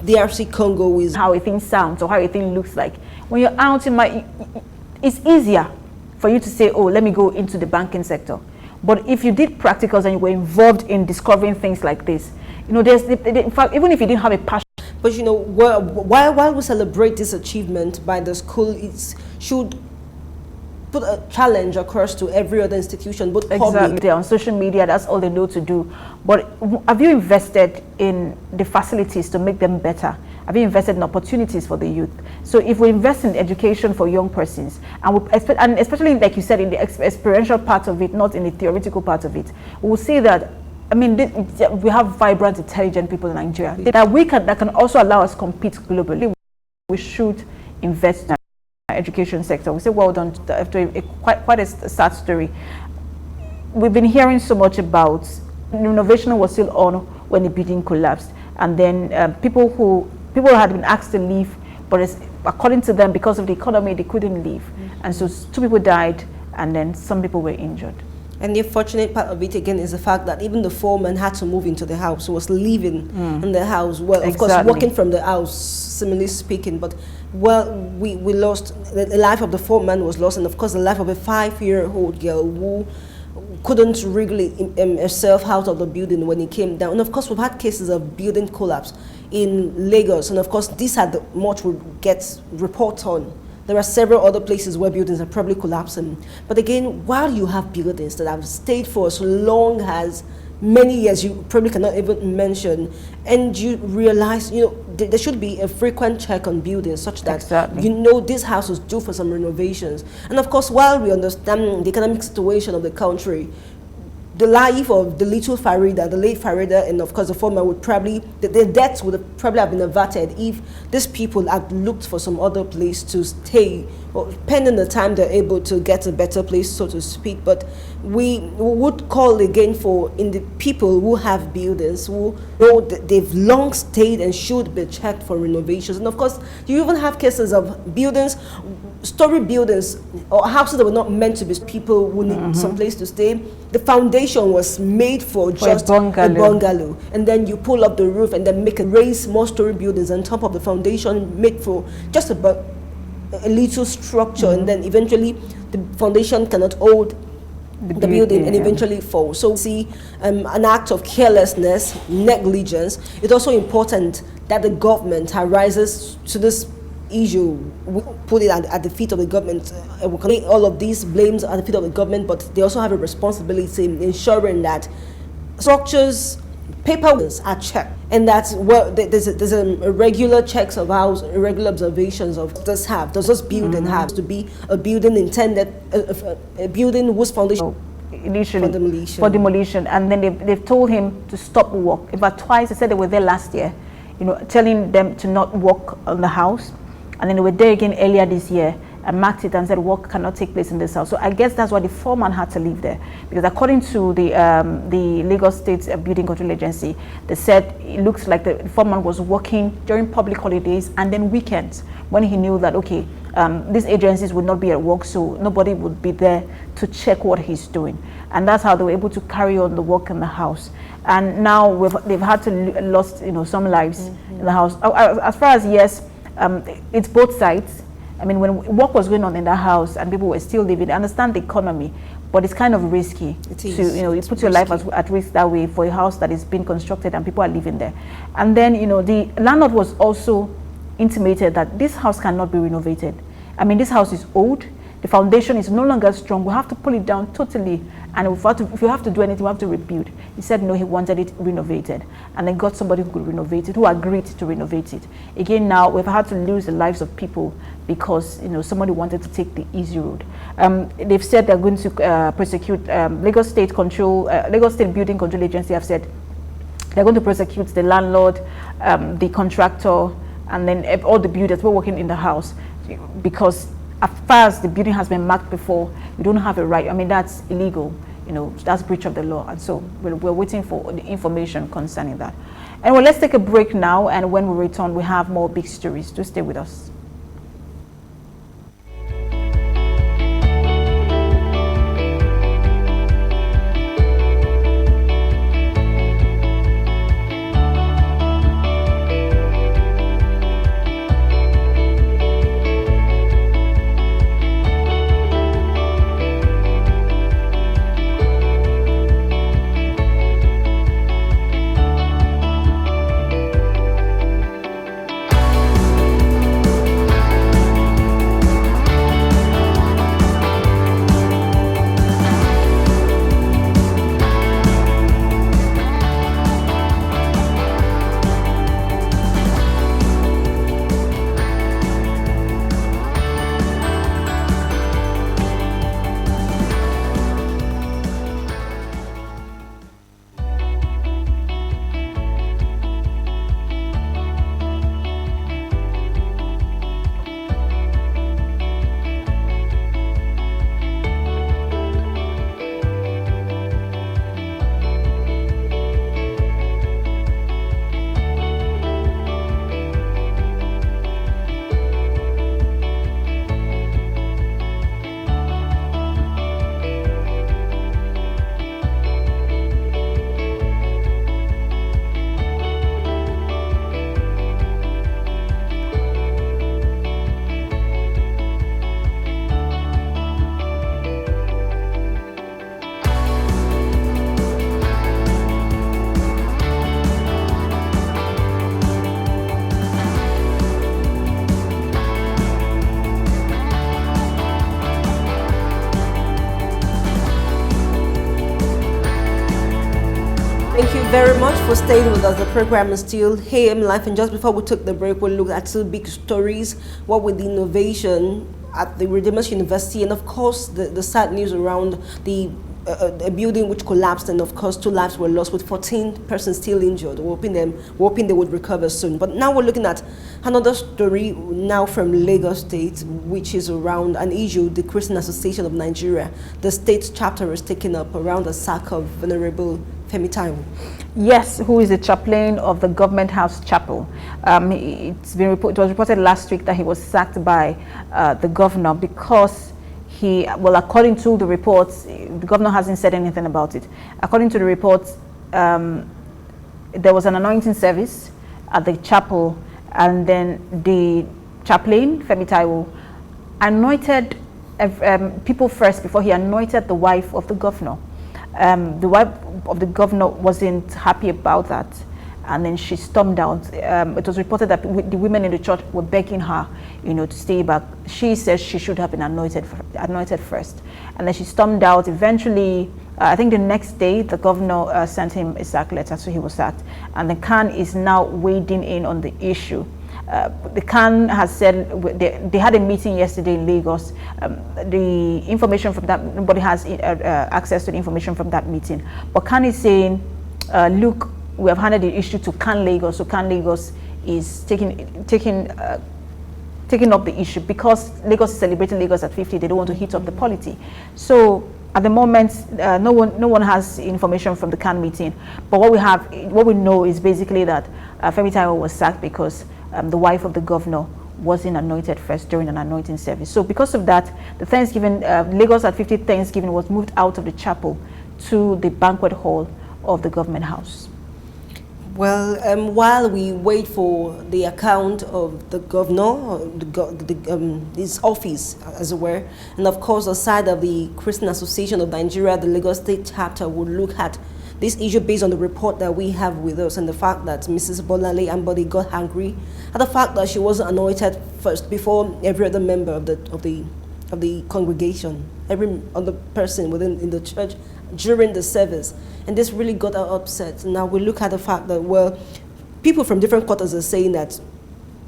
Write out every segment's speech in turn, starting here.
DRC Congo is how a thing sounds or how a thing looks like. When you're out it's easier for you to say, oh, let me go into the banking sector. But if you did practicals and you were involved in discovering things like this, in fact, even if you didn't have a passion. But while we celebrate this achievement by the school, it should put a challenge across to every other institution, but exactly. They're on social media, that's all they know to do. But have you invested in the facilities to make them better? Have you invested in opportunities for the youth? So if we invest in education for young persons, and especially like you said, in the experiential part of it, not in the theoretical part of it, we will see that, I mean, we have vibrant, intelligent people in Nigeria that can also allow us to compete globally. We should invest in our education sector. We say well done after quite a sad story. We've been hearing so much about renovation was still on when the building collapsed, and then people had been asked to leave, but according to them, because of the economy, they couldn't leave, and so 2 people died, and then some people were injured. And the unfortunate part of it again is the fact that even the foreman had to move into the house, was living in the house. Well, of course, working from the house, similarly speaking. But we lost, the life of the foreman was lost, and of course the life of a 5-year-old girl who couldn't wriggle herself out of the building when it came down. And of course, we've had cases of building collapse in Lagos, and of course, this had much we get report on. There are several other places where buildings are probably collapsing. But again, while you have buildings that have stayed for as long as many years, you probably cannot even mention, and you realize, there should be a frequent check on buildings such that, this house is due for some renovations. And of course, while we understand the economic situation of the country, the life of the little Farida, the late Farida, and of course the former would probably, their deaths would probably have been averted if these people had looked for some other place to stay, or pending the time they're able to get a better place, so to speak. But we would call again for in the people who have buildings, who know that they've long stayed and should be checked for renovations. And of course, you even have cases of buildings, story buildings, or houses that were not meant to be people who need some place to stay. The foundation was made for just a bungalow, and then you pull up the roof and then raise more story buildings on top of the foundation made for just about a little structure, and then eventually the foundation cannot hold the building and eventually fall. So see, an act of carelessness, negligence. It's also important that the government arises to this issue. We put it at the feet of the government. We can lay all of these blames at the feet of the government, but they also have a responsibility in ensuring that structures, paperwork are checked, and that's there's a regular checks of house, regular observations of does this building have to be a building intended a building whose foundation initially for demolition, and then they've told him to stop work. In fact, twice they said they were there last year, telling them to not work on the house. And then they were there again earlier this year and marked it and said work cannot take place in this house. So I guess that's why the foreman had to leave there, because according to the Lagos State Building Control Agency, they said it looks like the foreman was working during public holidays and then weekends when he knew that these agencies would not be at work, so nobody would be there to check what he's doing. And that's how they were able to carry on the work in the house. And now they've had to lost some lives in the house. As far as it's both sides. I mean, when work was going on in the house and people were still living, I understand the economy, but it's kind of risky. It is. To, it puts your life at risk that way for a house that is being constructed and people are living there. And then, the landlord was also intimated that this house cannot be renovated. I mean, this house is old. The foundation is no longer strong. We have to pull it down totally. And if you have to do anything, we have to rebuild. He said no, he wanted it renovated. And then got somebody who could renovate it, who agreed to renovate it. Again, now we've had to lose the lives of people because, somebody wanted to take the easy road. They've said they're going to prosecute Lagos State Building Control Agency have said they're going to prosecute the landlord, the contractor, and then all the builders who are working in the house, because as far as the building has been marked before, you don't have a right. I mean, that's illegal. That's breach of the law. And so we're waiting for the information concerning that. And let's take a break now. And when we return, we have more big stories. To stay with us. very much for staying with us. The program is still AM Life, and just before we took the break, we'll look at two big stories. What with the innovation at the Redeemers University, and of course the sad news around a building which collapsed, and of course 2 lives were lost with 14 persons still injured. We're hoping they would recover soon. But now we're looking at another story now from Lagos State, which is around an issue the Christian Association of Nigeria, the state chapter, is taking up around the sack of Venerable Femi Taiwo. Yes, who is the chaplain of the Government House Chapel. It was reported last week that he was sacked by the governor because according to the reports, the governor hasn't said anything about it. According to the reports, there was an anointing service at the chapel, and then the chaplain, Femi Taiwo, anointed people first before he anointed the wife of the governor. The wife of the governor wasn't happy about that, and then she stormed out. It was reported that the women in the church were begging her, to stay back. She says she should have been anointed first, and then she stormed out. Eventually, I think the next day, the governor sent him a sack letter, so he was sacked. And the CAN is now wading in on the issue. The CAN has said they had a meeting yesterday in Lagos. The information from that, nobody has access to the information from that meeting. But CAN is saying, look, we have handed the issue to CAN Lagos, so CAN Lagos is taking up the issue because Lagos is celebrating Lagos at 50. They don't want to heat up the polity. So at the moment, no one has information from the CAN meeting. But what we know is basically that Femi Taiwo was sacked because the wife of the governor wasn't anointed first during an anointing service. So because of that, the Thanksgiving, Lagos at 50 Thanksgiving was moved out of the chapel to the banquet hall of the government house. Well, while we wait for the account of the governor, his office, as it were, and of course, the side of the Christian Association of Nigeria, the Lagos State chapter, would look at this issue based on the report that we have with us, and the fact that Mrs. Bolanle Ambode got angry at the fact that she wasn't anointed first before every other member of the congregation, every other person in the church during the service. And this really got her upset. Now we look at the fact that, well, people from different quarters are saying that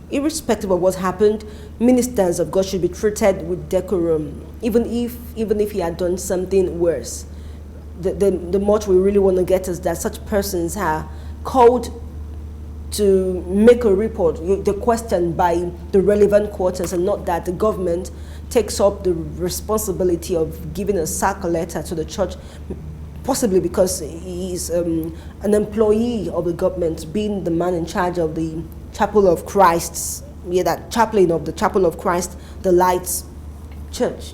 irrespective of what happened, ministers of God should be treated with decorum, even if he had done something worse. The much we really want to get is that such persons are called to make a report, the question by the relevant quarters, and not that the government takes up the responsibility of giving a sack letter to the church, possibly because he's an employee of the government, being the man in charge of the Chapel of Christ, that chaplain of the Chapel of Christ, the Lights Church,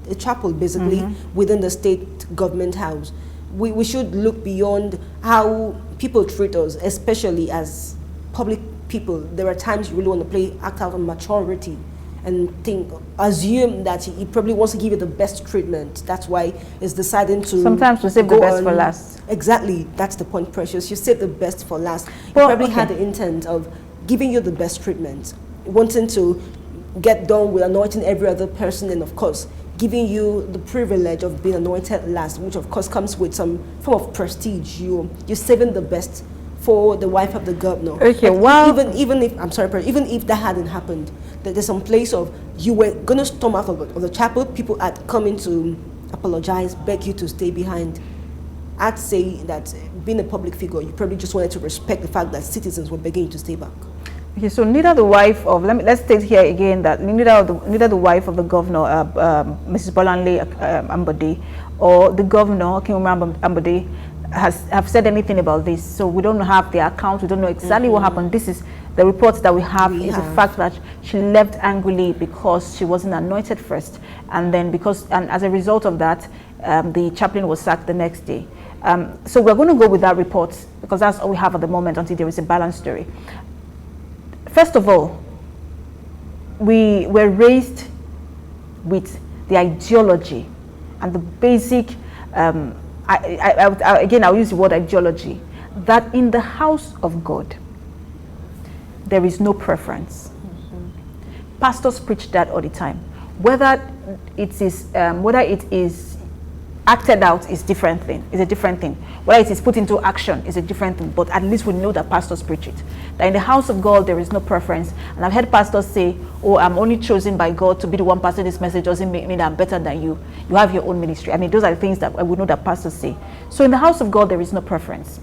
a chapel basically within the state government house. We should look beyond how people treat us, especially as public people. There are times you really want to act out on maturity and assume that he probably wants to give you the best treatment. That's why he's deciding to sometimes we save the best for last. Exactly, that's the point, Precious. You save the best for last. He probably had the intent of giving you the best treatment, wanting to get done with anointing every other person, and of course giving you the privilege of being anointed last, which of course comes with some form of prestige. You're saving the best for the wife of the governor. Okay, well, even if that hadn't happened, there's some place of you were gonna storm out of the chapel, people had come in to apologize, beg you to stay behind. I'd say that being a public figure, you probably just wanted to respect the fact that citizens were begging you to stay back. Okay, so neither the wife of, let's state here again that neither the wife of the governor, Mrs. Bolanle Ambode, or the governor, Kinwumi Ambode, have said anything about this. So we don't have the account, we don't know exactly what happened. This is the reports that we have is the fact that she left angrily because she wasn't anointed first, and as a result of that, the chaplain was sacked the next day. So we're going to go with that report because that's all we have at the moment until there is a balanced story. First of all, we were raised with the ideology and the basic, again, I'll use the word ideology, that in the house of God, there is no preference. Pastors preach that all the time. Whether it is acted out is different thing. Is a different thing. Whether it is put into action is a different thing. But at least we know that pastors preach it. That in the house of God there is no preference. And I've heard pastors say, "Oh, I'm only chosen by God to be the one passing this message. Doesn't make me that I'm better than you. You have your own ministry." I mean, those are the things that I would know that pastors say. So in the house of God there is no preference.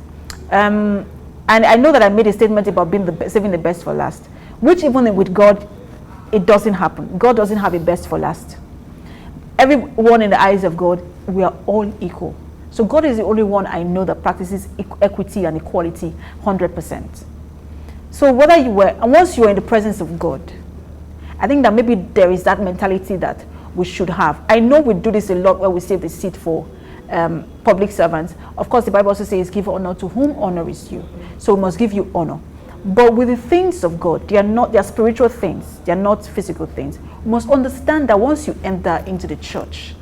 And I know that I made a statement about saving the best for last, which even with God, it doesn't happen. God doesn't have a best for last. Everyone in the eyes of God, we are all equal. So God is the only one I know that practices equity and equality 100%. So once you are in the presence of God, I think that maybe there is that mentality that we should have. I know we do this a lot where we save the seat for public servants. Of course, the Bible also says, give honor to whom honor is due. So we must give you honor. But with the things of God, they are spiritual things. They are not physical things. You must understand that once you enter into the church,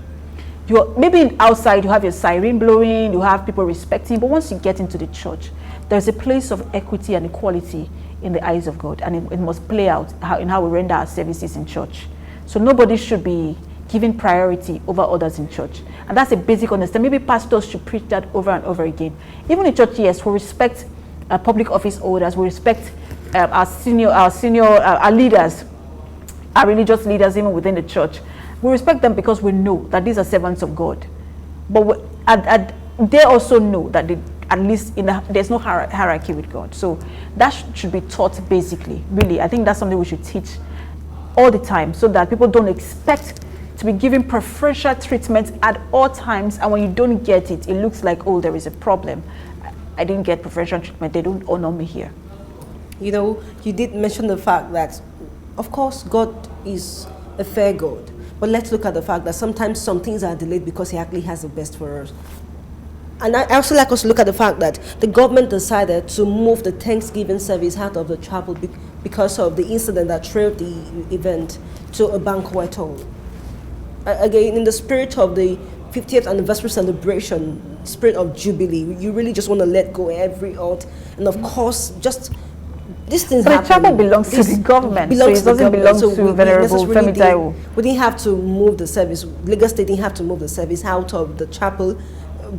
maybe outside you have your siren blowing, you have people respecting, but once you get into the church, there's a place of equity and equality in the eyes of God, and it must play out in how we render our services in church. So nobody should be given priority over others in church, and that's a basic understanding. Maybe pastors should preach that over and over again. Even in church, yes, we respect public office holders, we respect our leaders, our religious leaders, even within the church. We respect them because we know that these are servants of God. But they also know that at least there's no hierarchy with God. So that should be taught basically. Really, I think that's something we should teach all the time, so that people don't expect to be given preferential treatment at all times. And when you don't get it, it looks like, oh, there is a problem. I didn't get preferential treatment. They don't honor me here. You know, you did mention the fact that, of course, God is a fair God. But let's look at the fact that sometimes some things are delayed because he actually has the best for us. And I also like us to look at the fact that the government decided to move the Thanksgiving service out of the chapel because of the incident that trailed the event to a banquet hall. Again, in the spirit of the 50th anniversary celebration, spirit of Jubilee, you really just want to let go every out. And of course, just these things happen. The chapel belongs to the government, so it doesn't belong to Venerable Femi Taiwo. We didn't have to move the service. Lagos State didn't have to move the service out of the chapel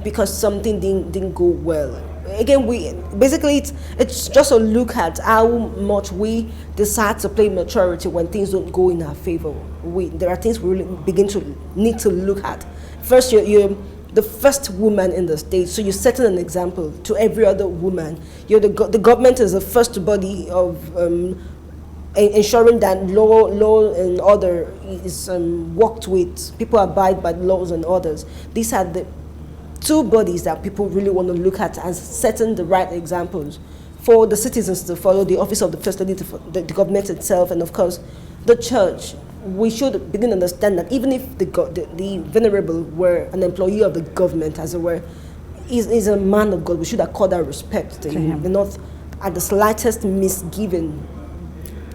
because something didn't go well. Again, it's just a look at how much we decide to play maturity when things don't go in our favor. There are things we really need to look at. First, you're the first woman in the state, so you're setting an example to every other woman. The government is the first body of ensuring that law and order is worked with. People abide by laws and orders. These are the two bodies that people really want to look at as setting the right examples for the citizens to follow, the office of the First Lady, the government itself, and of course, the church. We should begin to understand that even if the venerable were an employee of the government, as it were, is a man of God, we should accord our respect to him. And not at the slightest misgiving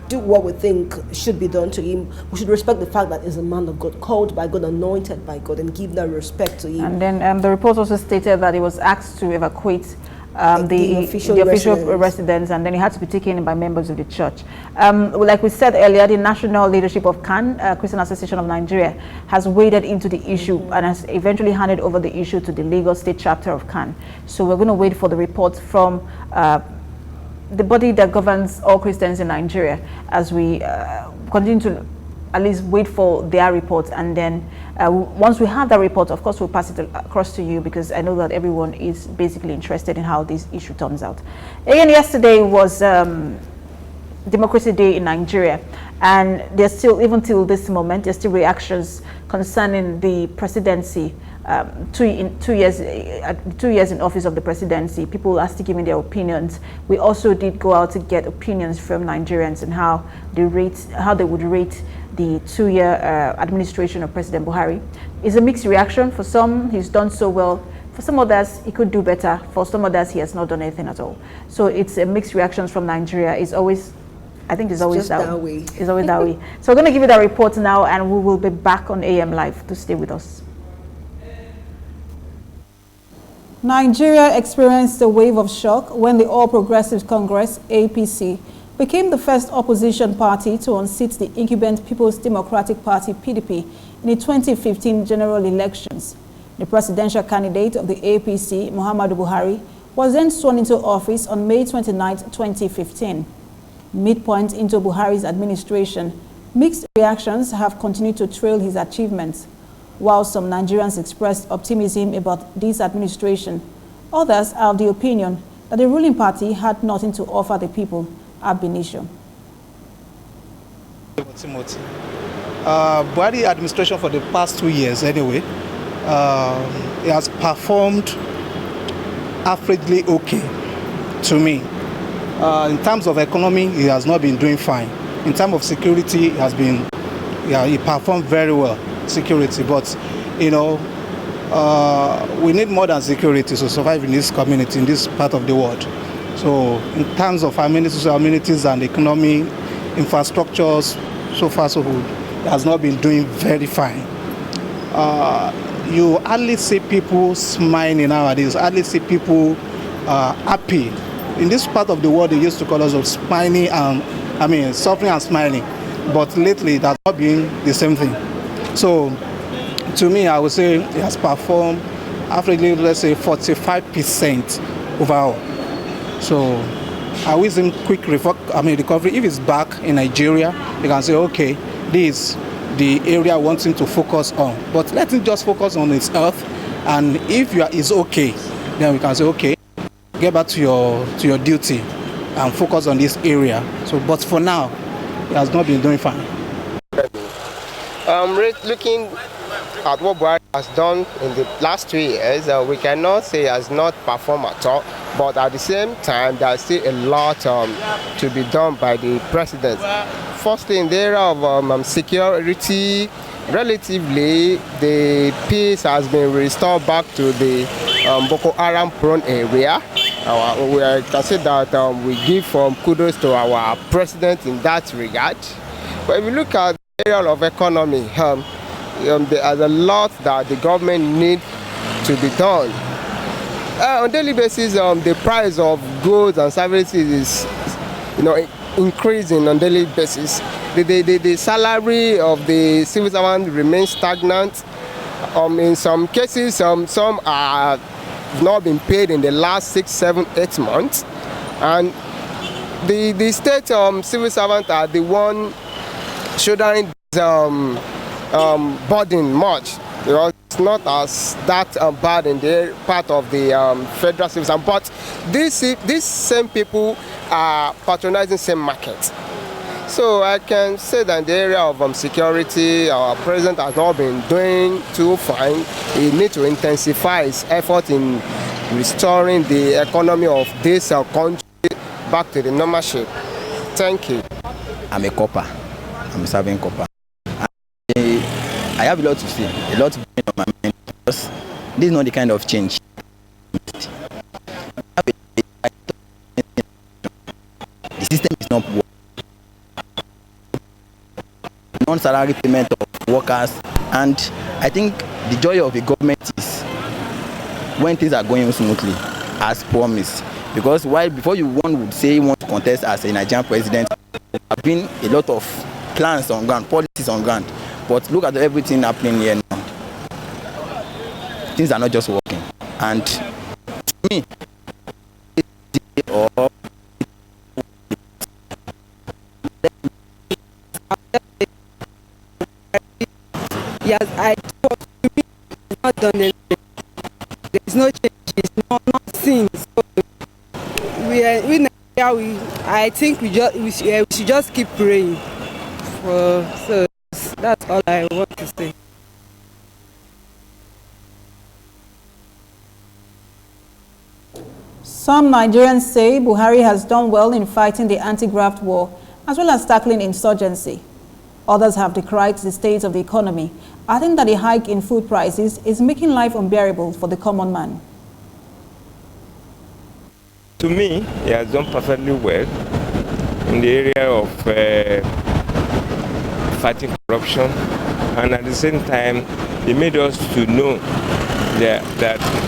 do what we think should be done to him. We should respect the fact that he's a man of God, called by God, anointed by God, and give that respect to him. And then the report also stated that he was asked to evacuate the official residence, and then it had to be taken in by members of the church. Like we said earlier, the national leadership of CAN, Christian Association of Nigeria, has waded into the issue and has eventually handed over the issue to the Lagos State chapter of CAN. So we're going to wait for the report from the body that governs all Christians in Nigeria as we continue to at least wait for their report, and then once we have that report, of course, we'll pass it across to you, because I know that everyone is basically interested in how this issue turns out. Again, yesterday was Democracy Day in Nigeria, and there's still, even till this moment, there's still reactions concerning the presidency. 2 years in office of the presidency, people are still giving their opinions. We also did go out to get opinions from Nigerians and how they would rate the 2-year administration of President Buhari. It's a mixed reaction. For some, he's done so well. For some others, he could do better. For some others, he has not done anything at all. So it's a mixed reactions from Nigeria. It's always that way. It's always that way. So we're going to give you that report now, and we will be back on AM Live to stay with us. Nigeria experienced a wave of shock when the All Progressives Congress, APC, became the first opposition party to unseat the incumbent People's Democratic Party, PDP, in the 2015 general elections. The presidential candidate of the APC, Muhammadu Buhari, was then sworn into office on May 29, 2015. Midpoint into Buhari's administration, mixed reactions have continued to trail his achievements. While some Nigerians expressed optimism about this administration, others are of the opinion that the ruling party had nothing to offer the people ab initio. Buhari administration for the past 2 years anyway, it has performed averagely okay to me. In terms of economy, it has not been doing fine. In terms of security, it has been, it performed very well, security. But, you know, we need more than security to survive in this community, in this part of the world. So in terms of amenities and economy, infrastructures, so far so good, it has not been doing very fine. You hardly see people smiling nowadays, hardly see people happy. In this part of the world, they used to call us smiling and, suffering and smiling. But lately, it has not been the same thing. So, to me, I would say it has performed averagely, let's say, 45% overall. So, I wish him quick recovery. If it's back in Nigeria, you can say, okay, this is the area I want him to focus on. But let him just focus on his health. And if is okay, then we can say, okay, get back to your duty and focus on this area. So, but for now, it has not been doing fine. Looking at what Buhari has done in the last 2 years, we cannot say he has not performed at all. But at the same time, there's still a lot to be done by the president. Firstly, in the area of security, relatively, the peace has been restored back to the Boko Haram prone area. We can say that we give kudos to our president in that regard. But if you look at the area of economy, there is a lot that the government needs to be done. On a daily basis, the price of goods and services is, increasing on a daily basis. The salary of the civil servant remains stagnant. In some cases, some are not been paid in the last 6, 7, 8 months, and the state civil servants are the one shouldering burden much. It's not as that bad in the part of the federal civil servant, but these same people are patronizing same markets. So I can say that in the area of security, our president has not been doing too fine. He needs to intensify his effort in restoring the economy of this country back to the normal shape. Thank you. I'm a copper. I'm serving copper. I have a lot to say, a lot to bring on my mind, because this is not the kind of change. The system is not working. Non-salary payment of workers, and I think the joy of the government is when things are going smoothly as promised. Because while before one would say you want to contest as a Nigerian president, there have been a lot of plans on ground, policies on ground. But look at everything happening here now. Things are not just working. And to me, yes, I thought to me it's not done anything. There's no changes, nothing. So I think we should just keep praying. So that's all I want to say. Some Nigerians say Buhari has done well in fighting the anti-graft war, as well as tackling insurgency. Others have decried the state of the economy, adding that the hike in food prices is making life unbearable for the common man. To me, he has done perfectly well in the area of fighting corruption, and at the same time, he made us to know that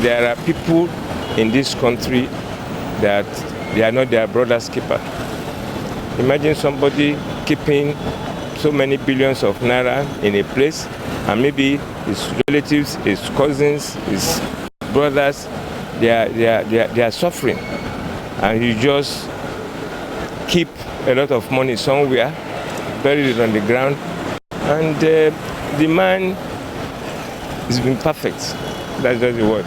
there are people in this country that they are not their brother's keeper. Imagine somebody keeping so many billions of naira in a place, and maybe his relatives, his cousins, his brothers, they are suffering, and you just keep a lot of money somewhere, bury it on the ground, and the man has been perfect. That's just the word.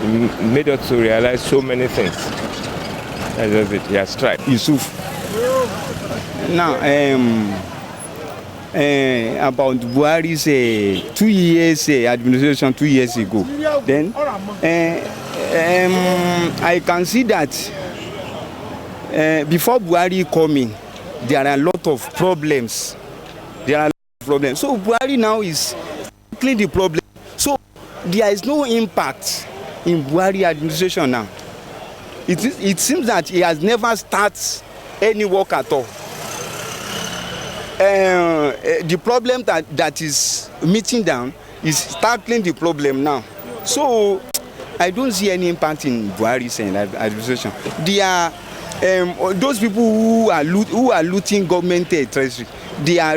He made us to realize so many things. That's just it. He has tried. Yusuf. Now, about Buhari's 2 years administration 2 years ago, then I can see that before Buhari coming, there are a lot of problems. So Buhari now is tackling the problem. So there is no impact in Buhari administration now. It seems that he has never started any work at all. The problem that is meeting down is tackling the problem now. So I don't see any impact in Buhari's administration. They are those people who are looting government treasury. They are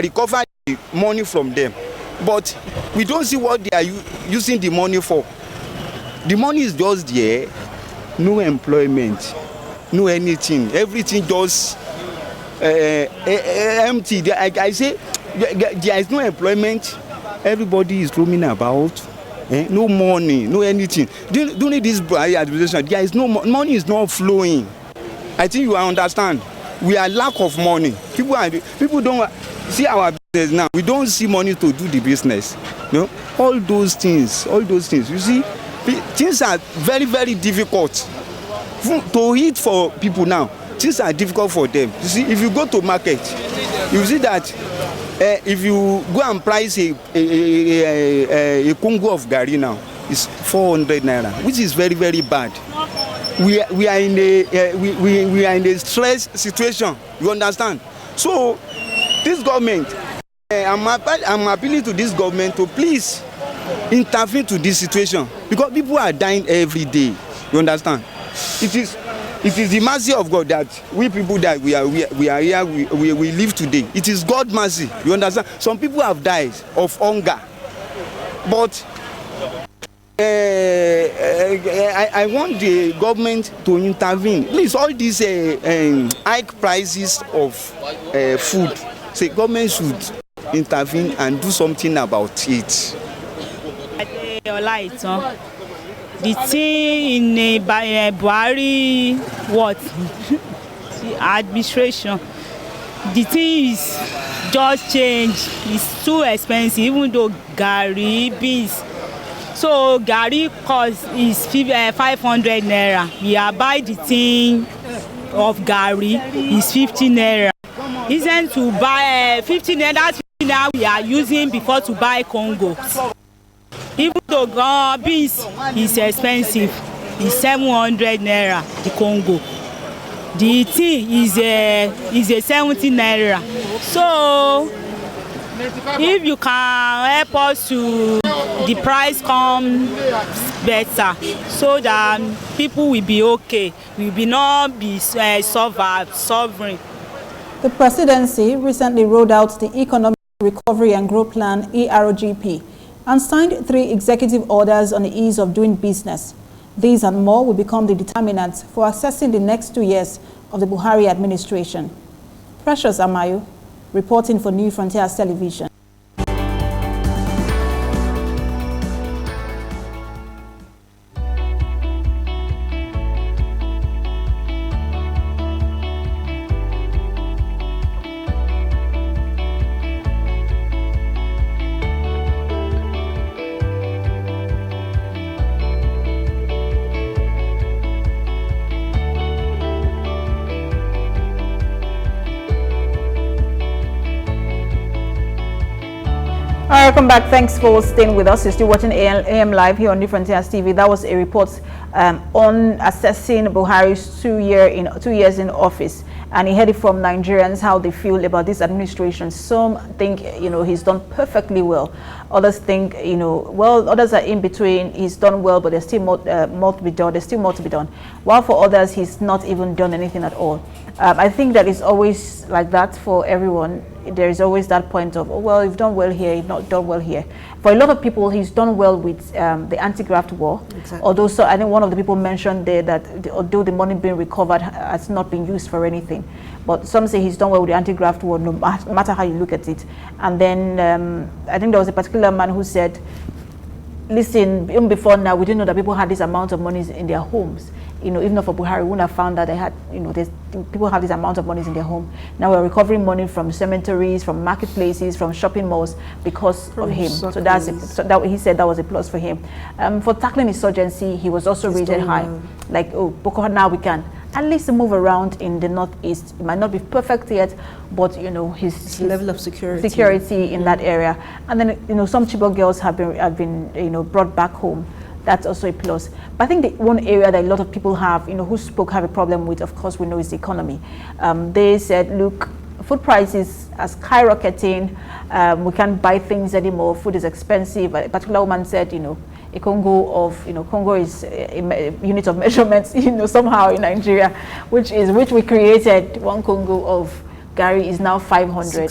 recovering the money from them, but we don't see what they are using the money for. The money is just there, no employment, no anything. Everything just empty. I say there is no employment. Everybody is roaming about. No money, no anything. During this administration, there is no money is not flowing. I think you understand. We are lack of money. People don't see our business now. We don't see money to do the business. You know, all those things. You see, things are very, very difficult to eat for people now. Things are difficult for them. You see, if you go to market, you see that if you go and price a Congo of Gari now, it's 400 naira, which is very, very bad. We are in a stress situation. You understand? So this government, I'm appealing to this government to please intervene to this situation, because people are dying every day. You understand? It is the mercy of God that we people that we are here, we live today. It is God's mercy. You understand? Some people have died of hunger, but I want the government to intervene. Please, all these high prices of food, say government should intervene and do something about it. The thing in Buhari administration, the thing is just change. It's too expensive, even though Gari beans. So Gari cost is 500 naira. We are buy the thing of Gari is 50 naira. Isn't to buy 50 naira? That's 50 naira we are using before to buy Congo. Even though beans is expensive, it's 700 naira the Congo. The thing is a 70 naira. So if you can help us to the price come better, so that people will be okay, we will not be suffering. The presidency recently rolled out the Economic Recovery and Growth Plan (ERGP) and signed 3 executive orders on the ease of doing business. These and more will become the determinants for assessing the next 2 years of the Buhari administration. Precious Amayo, reporting for New Frontiers Television. Welcome back. Thanks for staying with us. You're still watching AM Live here on New Frontiers TV. That was a report on assessing Buhari's 2 years in office, and he heard it from Nigerians how they feel about this administration. Some think he's done perfectly well. Others think well. Others are in between. He's done well, but there's still more to be done. There's still more to be done. While for others, he's not even done anything at all. I think that it's always like that for everyone. there is always that point of, oh, well, you've done well here, you've not done well here. For a lot of people, he's done well with the anti-graft war. Exactly. Although, so I think one of the people mentioned there that although the money being recovered has not been used for anything, but some say he's done well with the anti-graft war, no matter how you look at it. And then I think there was a particular man who said, listen, even before now, we didn't know that people had this amount of money in their homes. You know, even for Buhari, we wouldn't have found that they had, you know, people have this amount of money in their home. Now we're recovering money from cemeteries, from marketplaces, from shopping malls because of him. So that he said that was a plus for him. For tackling insurgency, he was also rated high. Like, oh, Boko Haram, now we can at least move around in the northeast. It might not be perfect yet, but you know, his level of security in that area. And then, you know, some Chibok girls have been you know, brought back home. That's also a plus. But I think the one area that a lot of people have, you know, who spoke have a problem with, of course, we know is the economy. They said, look, food prices are skyrocketing. We can't buy things anymore. Food is expensive. A particular woman said, you know, a Congo of, you know, Congo is a unit of measurements, you know, somehow in Nigeria, which we created. One Congo of Gary is now 500.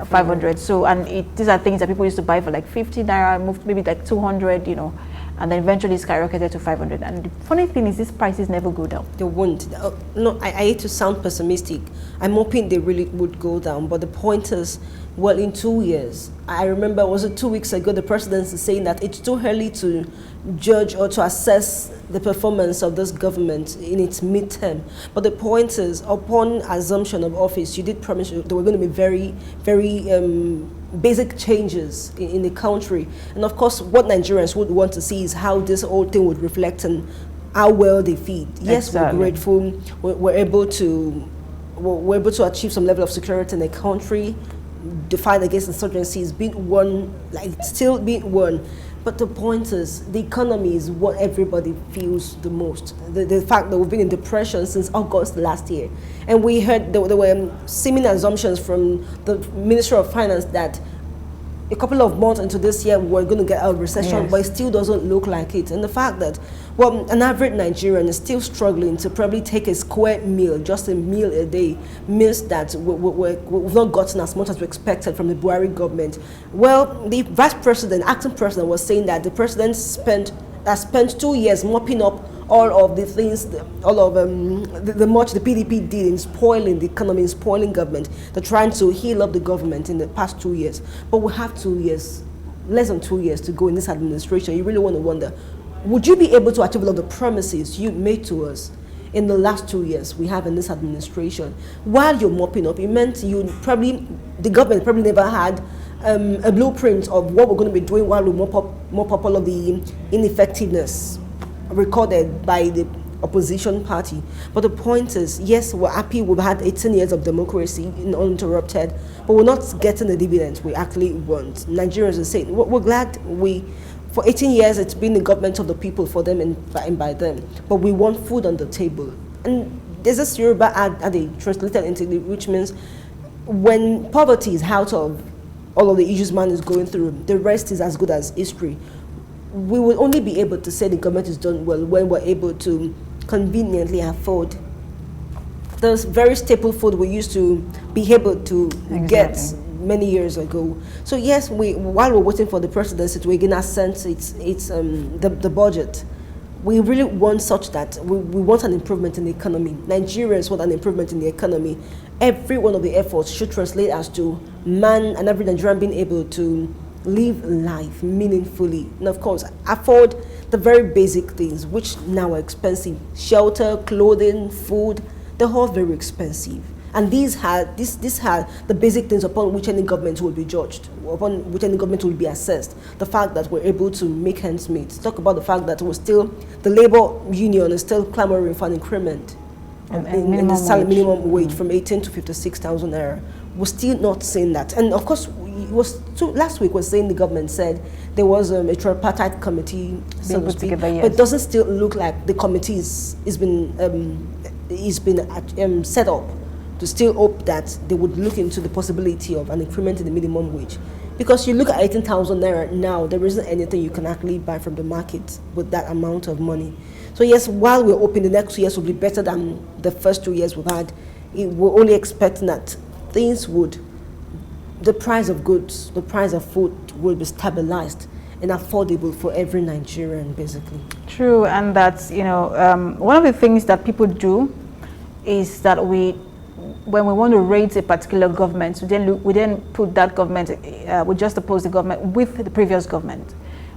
500. So, and these are things that people used to buy for like 50 naira, moved maybe like 200, you know, and then eventually skyrocketed to 500. And the funny thing is, these prices never go down. They won't. No, I hate to sound pessimistic. I'm hoping they really would go down. But the point is, well, in 2 years, I remember, was it 2 weeks ago, the president is saying that it's too early to judge or to assess the performance of this government in its midterm. But the point is, upon assumption of office, you did promise there were going to be very, very basic changes in the country. And of course, what Nigerians would want to see is how this whole thing would reflect on how well they feed. Yes, exactly. We're grateful. We're able to achieve some level of security in the country. The fight against insurgency is being won, like it's still being won. But the point is, the economy is what everybody feels the most. The fact that we've been in depression since August last year. And we heard there were seeming assumptions from the Ministry of Finance that a couple of months into this year we're going to get out of recession, yes. But it still doesn't look like it. And the fact that, well, an average Nigerian is still struggling to probably take a square meal, just a meal a day, means that we've not gotten as much as we expected from the Buhari government. Well, the acting president was saying that the president spent 2 years mopping up all of the things, all of the much the PDP did in spoiling the economy, in spoiling government. They're trying to heal up the government in the past 2 years. But we have 2 years, less than 2 years to go in this administration. You really want to wonder, would you be able to achieve all of the promises you made to us in the last 2 years we have in this administration? While you're mopping up, it meant the government probably never had a blueprint of what we're going to be doing while we mop up all of the ineffectiveness recorded by the opposition party. But the point is, yes, we're happy we've had 18 years of democracy uninterrupted, but we're not getting the dividends we actually want. Nigerians are saying, we're glad for 18 years it's been the government of the people, for them and by them, but we want food on the table. And there's this Yoruba adage translated into which means when poverty is out of all of the issues man is going through, the rest is as good as history. We will only be able to say the government is done well when we're able to conveniently afford the very staple food we used to be able to get many years ago. So yes, while we're waiting for the presidency to again assent the budget, we really want such that we want an improvement in the economy. Nigerians want an improvement in the economy. Every one of the efforts should translate as to man and every Nigerian being able to live life meaningfully, and of course afford the very basic things which now are expensive. Shelter, clothing, food, they're all very expensive. And these are the basic things upon which any government will be judged, upon which any government will be assessed. The fact that we're able to make ends meet. Talk about the fact that the labor union is still clamoring for an increment in the minimum wage from 18 to 56,000 naira. We're still not saying that. And of course, last week was saying the government said there was a tripartite committee, so to speak, but it doesn't still look like the committee is been set up to still hope that they would look into the possibility of an increment in the minimum wage. Because you look at 18,000 naira now, there isn't anything you can actually buy from the market with that amount of money. So yes, while we're hoping the next 2 years will be better than the first 2 years we've had, we're only expecting that things would the price of goods, the price of food will be stabilized and affordable for every Nigerian, basically. True, and that's, one of the things that people do is that when we want to rate a particular government, we then put that government, we just oppose the government with the previous government,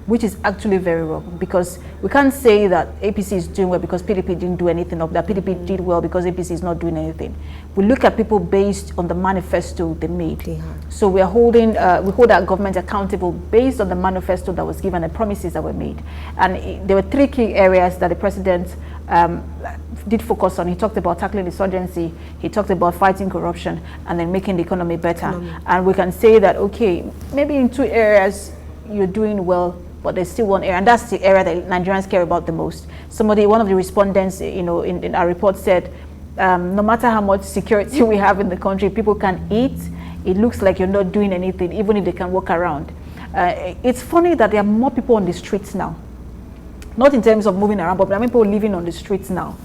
which is actually very wrong, because we can't say that APC is doing well because PDP didn't do anything, or that PDP did well because APC is not doing anything. We look at people based on the manifesto they made. So we hold our government accountable based on the manifesto that was given and promises that were made. And there were 3 key areas that the president did focus on. He talked about tackling insurgency, he talked about fighting corruption, and then making the economy better. And we can say that, okay, maybe in 2 areas you're doing well, but there's still one area, and that's the area that Nigerians care about the most. One of the respondents, in our report said, no matter how much security we have in the country, people can eat, it looks like you're not doing anything, even if they can walk around. It's funny that there are more people on the streets now. Not in terms of moving around, but there are people living on the streets now.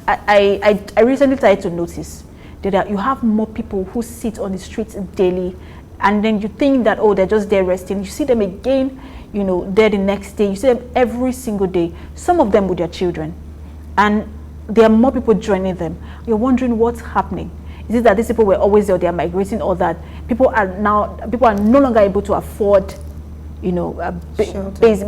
I recently started to notice that you have more people who sit on the streets daily, and then you think that, oh, they're just there resting. You see them again, there the next day. You see them every single day, some of them with their children. And there are more people joining them. You're wondering what's happening. Is it that these people were always there, they're migrating, or that people are no longer able to afford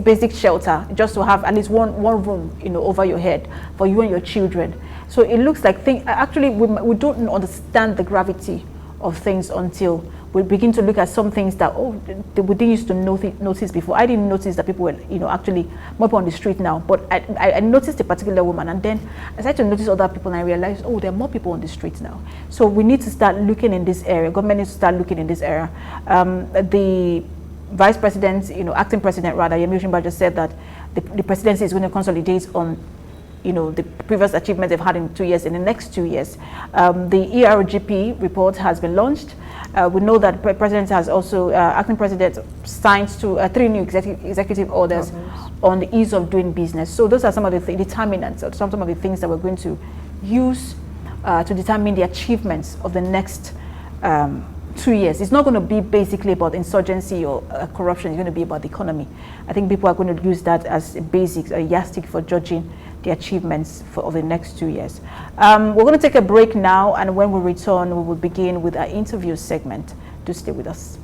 basic shelter, just to have at least one room over your head for you and your children? So it looks like actually we don't understand the gravity of things until we begin to look at some things that we didn't used to notice before. I didn't notice that people were actually more people on the street now, but I noticed a particular woman, and then I started to notice other people, and I realized, there are more people on the streets now. So we need to start looking in this area. Government needs to start looking in this area. The Vice President, Acting President rather, Yemi Osinbajo, said that the presidency is going to consolidate on the previous achievements they've had in 2 years, in the next 2 years. The ERGP report has been launched. We know that President has also, Acting President signed 3 new executive orders on the ease of doing business. So those are some of the determinants, or some of the things that we're going to use to determine the achievements of the next 2 years. It's not going to be basically about insurgency or corruption. It's going to be about the economy. I think people are going to use that as a basic, a yardstick for judging the achievements of the next 2 years. We're going to take a break now, and when we return, we will begin with our interview segment. Do stay with us.